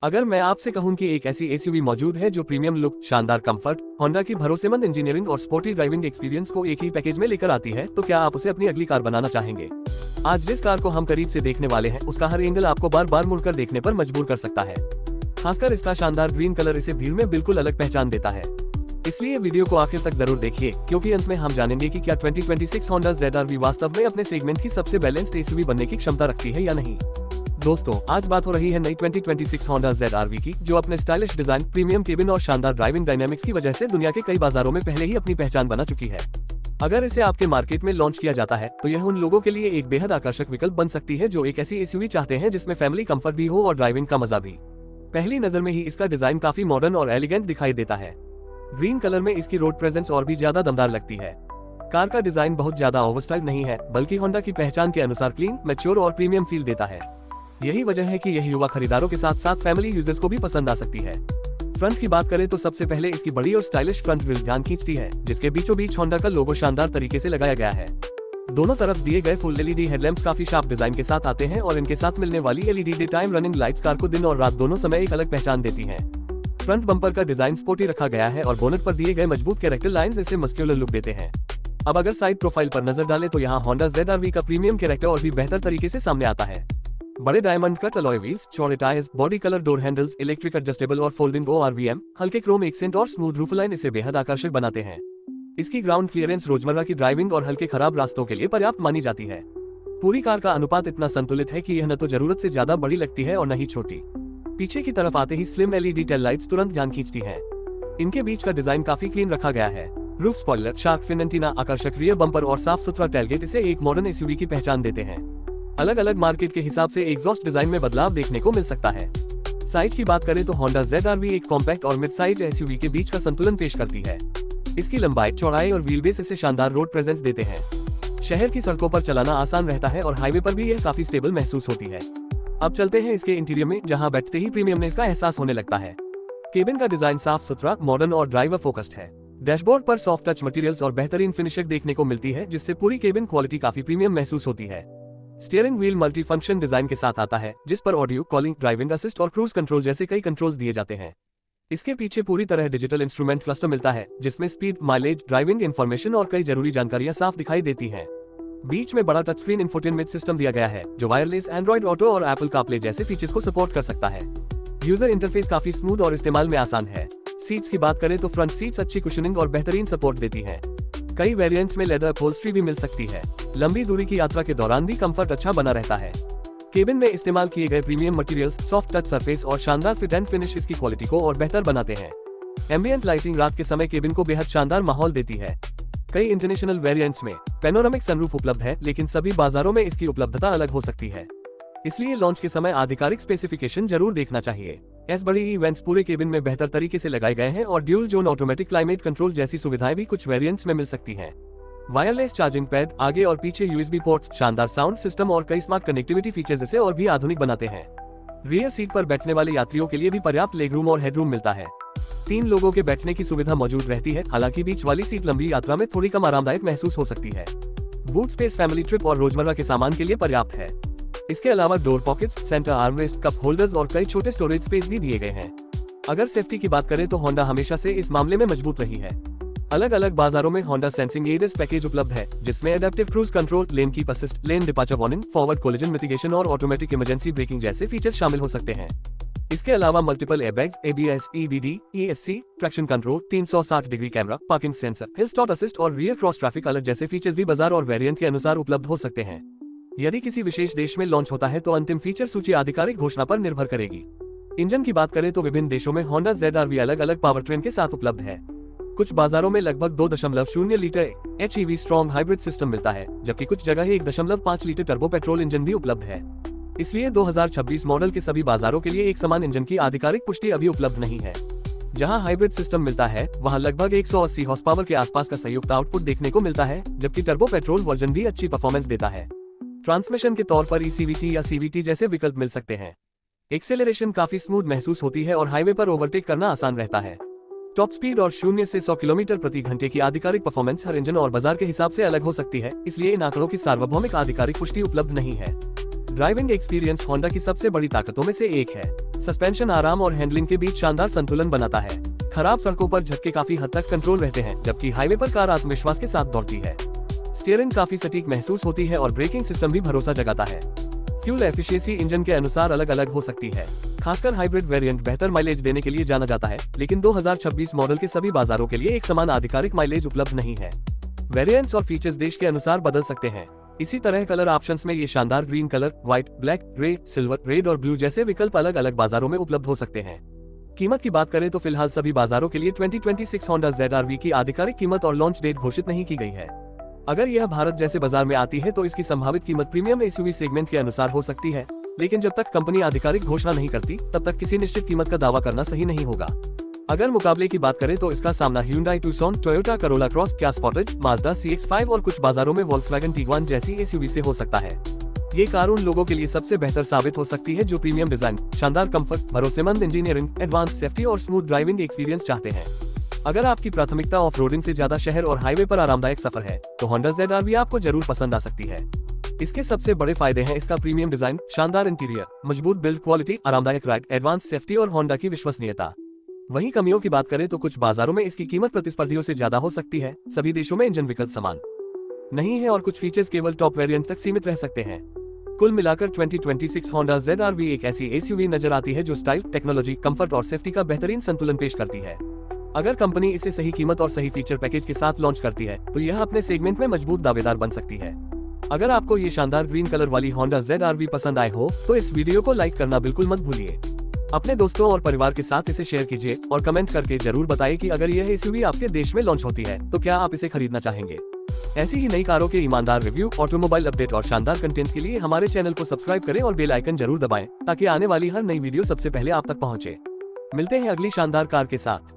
अगर मैं आपसे कहूं कि एक ऐसी एसयूवी मौजूद है जो प्रीमियम लुक, शानदार कंफर्ट, होंडा की भरोसेमंद इंजीनियरिंग और स्पोर्टी ड्राइविंग एक्सपीरियंस को एक ही पैकेज में लेकर आती है, तो क्या आप उसे अपनी अगली कार बनाना चाहेंगे? आज जिस कार को हम करीब से देखने वाले हैं, उसका हर एंगल आपको बार बार मुड़कर देखने पर मजबूर कर सकता है। खासकर इसका शानदार ग्रीन कलर इसे भीड़ में बिल्कुल अलग पहचान देता है। इसलिए वीडियो को आखिर तक जरूर देखिए, क्योंकि अंत में हम जानेंगे कि क्या 2026 होंडा ZR-V वास्तव में अपने सेगमेंट की सबसे बैलेंस्ड एसयूवी बनने की क्षमता रखती है या नहीं। दोस्तों, आज बात हो रही है नई 2026 होंडा ZR-V की, जो अपने स्टाइलिश डिजाइन, प्रीमियम केबिन और शानदार ड्राइविंग डायनामिक्स की वजह से दुनिया के कई बाजारों में पहले ही अपनी पहचान बना चुकी है। अगर इसे आपके मार्केट में लॉन्च किया जाता है, तो यह उन लोगों के लिए एक बेहद आकर्षक विकल्प बन सकती है जो एक ऐसी एसयूवी चाहते हैं जिसमें फैमिली कंफर्ट भी हो और ड्राइविंग का मजा भी। पहली नजर में ही इसका डिजाइन काफी मॉडर्न और एलिगेंट दिखाई देता है। ग्रीन कलर में इसकी रोड प्रेजेंस और भी ज्यादा दमदार लगती है। कार का डिजाइन बहुत ज्यादा ओवरस्टाइल नहीं है, बल्कि होंडा की पहचान के अनुसार क्लीन, मैच्योर और प्रीमियम फील देता है। यही वजह है कि यह युवा खरीदारों के साथ साथ फैमिली यूजर्स को भी पसंद आ सकती है। फ्रंट की बात करें तो सबसे पहले इसकी बड़ी और स्टाइलिश फ्रंट ग्रिल ध्यान खींचती है, जिसके बीचों बीच होंडा का लोगो शानदार तरीके से लगाया गया है। दोनों तरफ दिए गए फुल LED हेडलैम्प्स काफी शार्प डिजाइन के साथ आते हैं और इनके साथ मिलने वाली LED day time running lights car को दिन और रात दोनों समय एक अलग पहचान देती हैं। फ्रंट बम्पर का डिजाइन स्पोर्टी रखा गया है और बोनट पर दिए गए मजबूत कैरेक्टर लाइंस इसे मस्क्यूलर लुक देते हैं। अब अगर साइड प्रोफाइल पर नजर डालें तो यहाँ होंडा ZR-V का प्रीमियम कैरेक्टर और भी बेहतर तरीके से सामने आता है। बड़े डायमंड कट अलॉय व्हील्स, चौड़े tyres, body colour door handles, electric adjustable और फोल्डिंग ORVM, हल्के क्रोम एक्सेंट और स्मूथ रूफलाइन इसे बेहद आकर्षक बनाते हैं। इसकी ग्राउंड क्लियरेंस रोजमर्रा की ड्राइविंग और हल्के खराब रास्तों के लिए पर्याप्त मानी जाती है। पूरी कार का अनुपात इतना संतुलित है कि यह न तो जरूरत से ज्यादा बड़ी लगती है और न ही छोटी। पीछे की तरफ आते ही स्लिम LED टेल लाइट्स तुरंत ध्यान खींचती हैं। इनके बीच का डिजाइन काफी क्लीन रखा गया है। Roof spoiler, shark fin antenna, आकर्षक रियर बम्पर और साफ सुथरा टेलगेट इसे एक मॉडर्न एसयूवी की पहचान देते हैं। अलग अलग मार्केट के हिसाब से एग्जॉस्ट डिजाइन में बदलाव देखने को मिल सकता है। साइज की बात करें तो होंडा ZR-V एक कॉम्पैक्ट और मिड साइज एसयूवी के बीच का संतुलन पेश करती है। इसकी लंबाई, चौड़ाई और व्हीलबेस इसे शानदार रोड प्रेजेंस देते हैं। शहर की सड़कों पर चलाना आसान रहता है और हाईवे पर भी यह काफी स्टेबल महसूस होती है। अब चलते हैं इसके इंटीरियर में, जहां बैठते ही प्रीमियमनेस का एहसास होने लगता है। केबिन का डिजाइन साफ सुथरा, मॉडर्न और ड्राइवर फोकस्ड है। डैशबोर्ड पर सॉफ्ट टच मटेरियल्स और बेहतरीन फिनिशिंग देखने को मिलती है, जिससे पूरी केबिन क्वालिटी काफी प्रीमियम महसूस होती है। Steering wheel multi function design के साथ आता है, जिस पर ऑडियो, कॉलिंग, ड्राइविंग असिस्ट और क्रूज कंट्रोल जैसे कई कंट्रोल्स दिए जाते हैं। इसके पीछे पूरी तरह डिजिटल इंस्ट्रूमेंट क्लस्टर मिलता है, जिसमें स्पीड, माइलेज, ड्राइविंग इंफॉर्मेशन और कई जरूरी जानकारियां साफ दिखाई देती हैं। बीच में बड़ा टच स्क्रीन इंफोटेनमेंट सिस्टम दिया गया है, जो वायरलेस, एंड्रॉइड ऑटो और एप्पल कारप्ले जैसे फीचर्स को सपोर्ट कर सकता है। यूजर इंटरफेस काफी स्मूथ और इस्तेमाल में आसान है। सीट्स की बात करें तो फ्रंट सीट्स अच्छी कुशनिंग और बेहतरीन सपोर्ट देती हैं। कई वेरिएंट्स में लेदर अपहोल्स्ट्री भी मिल सकती है। लंबी दूरी की यात्रा के दौरान भी कंफर्ट अच्छा बना रहता है। केबिन में इस्तेमाल किए गए premium materials, soft touch surface और शानदार फिट एंड फिनिश इसकी क्वालिटी को और बेहतर बनाते हैं। एम्बिएंट लाइटिंग रात के समय केबिन को बेहद शानदार माहौल देती है। कई इंटरनेशनल वेरिएंट्स में पैनोरामिक सनरूफ उपलब्ध है, लेकिन सभी बाजारों में इसकी उपलब्धता अलग हो सकती है। इसलिए लॉन्च के समय आधिकारिक स्पेसिफिकेशन जरूर देखना चाहिए। बड़ी इवेंट्स पूरे केबिन में बेहतर तरीके से लगाए गए हैं और dual zone automatic climate control जैसी सुविधाएं भी कुछ वेरिएंट्स में मिल सकती हैं। वायरलेस चार्जिंग पैड, आगे और पीछे USB पोर्ट्स, शानदार साउंड सिस्टम और कई स्मार्ट कनेक्टिविटी फीचर्स इसे और भी आधुनिक बनाते हैं। रियर सीट पर बैठने वाले यात्रियों के लिए भी पर्याप्त लेगरूम और हेडरूम मिलता है। 3 लोगों के बैठने की सुविधा मौजूद रहती है, हालांकि बीच वाली सीट लंबी यात्रा में थोड़ी कम आरामदायक महसूस हो सकती है। बूट स्पेस फैमिली ट्रिप और रोजमर्रा के सामान के लिए पर्याप्त है। इसके अलावा door pockets, centre armrest, cup holders और कई छोटे स्टोरेज स्पेस भी दिए गए हैं। अगर सेफ्टी की बात करें तो होंडा हमेशा से इस मामले में मजबूत रही है। अलग अलग बाजारों में होंडा सेंसिंग ADAS पैकेज उपलब्ध है, जिसमें adaptive cruise control, lane keep assist, lane departure warning, forward collision mitigation और ऑटोमेटिक इमरजेंसी ब्रेकिंग जैसे फीचर्स शामिल हो सकते हैं। इसके अलावा multiple airbags, ABS, EBD, ESC, traction control, 360 degree camera, parking sensor, hill stop assist और रियर क्रॉस ट्रैफिक अलर्ट जैसे फीचर्स भी बाजार और वेरिएंट के अनुसार उपलब्ध हो सकते हैं। यदि किसी विशेष देश में लॉन्च होता है तो अंतिम फीचर सूची आधिकारिक घोषणा पर निर्भर करेगी। इंजन की बात करें तो विभिन्न देशों में होंडा ZR-V अलग अलग पावर ट्रेन के साथ उपलब्ध है। कुछ बाजारों में लगभग 2.0 litre HEV strong hybrid system मिलता है, जबकि कुछ जगह 1.5 लीटर टर्बो पेट्रोल इंजन भी उपलब्ध है। इसलिए 2026 मॉडल के सभी बाजारों के लिए एक समान इंजन की आधिकारिक पुष्टि अभी उपलब्ध नहीं है। जहां हाइब्रिड सिस्टम मिलता है, वहां लगभग 180 हॉर्स पावर के आसपास का संयुक्त आउटपुट देखने को मिलता है, जबकि टर्बो पेट्रोल वर्जन भी अच्छी परफॉर्मेंस देता है। ट्रांसमिशन के तौर पर ECVT या CVT जैसे विकल्प मिल सकते हैं। एक्सेलरेशन काफी स्मूथ महसूस होती है और हाईवे पर ओवरटेक करना आसान रहता है। टॉप स्पीड और 0 से 100 किलोमीटर प्रति घंटे की आधिकारिक परफॉर्मेंस हर इंजन और बाजार के हिसाब से अलग हो सकती है, इसलिए इन आंकड़ों की सार्वभौमिक आधिकारिक पुष्टि उपलब्ध नहीं है। ड्राइविंग एक्सपीरियंस होंडा की सबसे बड़ी ताकतों में से एक है। सस्पेंशन आराम और हैंडलिंग के बीच शानदार संतुलन बनाता है। खराब सड़कों पर झटके काफी हद तक कंट्रोल रहते हैं, जबकि हाईवे पर कार आत्मविश्वास के साथ दौड़ती है। स्टीयरिंग काफी सटीक महसूस होती है और ब्रेकिंग सिस्टम भी भरोसा जगाता है। फ्यूल एफिशिएंसी इंजन के अनुसार अलग अलग हो सकती है। खासकर हाइब्रिड वेरिएंट बेहतर माइलेज देने के लिए जाना जाता है, लेकिन 2026 मॉडल के सभी बाजारों के लिए एक समान आधिकारिक माइलेज उपलब्ध नहीं है। वेरिएंट्स और फीचर्स देश के अनुसार बदल सकते हैं। इसी तरह कलर ऑप्शंस में ये शानदार green colour, white, black, grey, silver, red और ब्लू जैसे विकल्प अलग अलग बाजारों में उपलब्ध हो सकते हैं। कीमत की बात करें तो फिलहाल सभी बाजारों के लिए 2026 होंडा ZR-V की आधिकारिक कीमत और लॉन्च डेट घोषित नहीं की गई है। अगर यह भारत जैसे बाजार में आती है तो इसकी संभावित कीमत प्रीमियम SUV सेगमेंट के अनुसार हो सकती है, लेकिन जब तक कंपनी आधिकारिक घोषणा नहीं करती तब तक किसी निश्चित कीमत का दावा करना सही नहीं होगा। अगर मुकाबले की बात करें तो इसका सामना Hyundai Tucson, Toyota Corolla Cross, Kia Sportage, Mazda CX-5 और कुछ बाजारों में Volkswagen Tiguan जैसी SUV से हो सकता है। ये कार उन लोगों के लिए सबसे बेहतर साबित हो सकती है जो प्रीमियम डिजाइन, शानदार कंफर्ट, भरोसेमंद इंजीनियरिंग, एडवांस सेफ्टी और स्मूथ ड्राइविंग एक्सपीरियंस चाहते हैं। अगर आपकी प्राथमिकता ऑफ रोडिंग से ज्यादा शहर और हाईवे पर आरामदायक सफर है तो होंडा ZR-V आपको जरूर पसंद आ सकती है। इसके सबसे बड़े फायदे हैं इसका प्रीमियम डिजाइन, शानदार इंटीरियर, मजबूत बिल्ड क्वालिटी, आरामदायक राइड, एडवांस सेफ्टी और होंडा की विश्वसनीयता। वहीं कमियों की बात करें तो कुछ बाजारों में इसकी कीमत प्रतिस्पर्धियों से ज्यादा हो सकती है। सभी देशों में इंजन विकल्प समान नहीं है और कुछ फीचर्स केवल टॉप वेरिएंट तक सीमित रह सकते हैं। कुल मिलाकर 2026 होंडा ZR-V एक ऐसी SUV नजर आती है जो स्टाइल, टेक्नोलॉजी, कंफर्ट और सेफ्टी का बेहतरीन संतुलन पेश करती है। अगर कंपनी इसे सही कीमत और सही फीचर पैकेज के साथ लॉन्च करती है तो यह अपने सेगमेंट में मजबूत दावेदार बन सकती है। अगर आपको ये शानदार ग्रीन कलर वाली होंडा ZR-V पसंद आए हो तो इस वीडियो को लाइक करना बिल्कुल मत भूलिए। अपने दोस्तों और परिवार के साथ इसे शेयर कीजिए और कमेंट करके जरूर बताइए कि अगर यह SUV आपके देश में लॉन्च होती है तो क्या आप इसे खरीदना चाहेंगे। ऐसी ही नई कारों के ईमानदार रिव्यू, ऑटोमोबाइल अपडेट और शानदार कंटेंट के लिए हमारे चैनल को सब्सक्राइब करें और बेल आइकन जरूर दबाएं ताकि आने वाली हर नई वीडियो सबसे पहले आप तक पहुंचे। मिलते हैं अगली शानदार कार के साथ।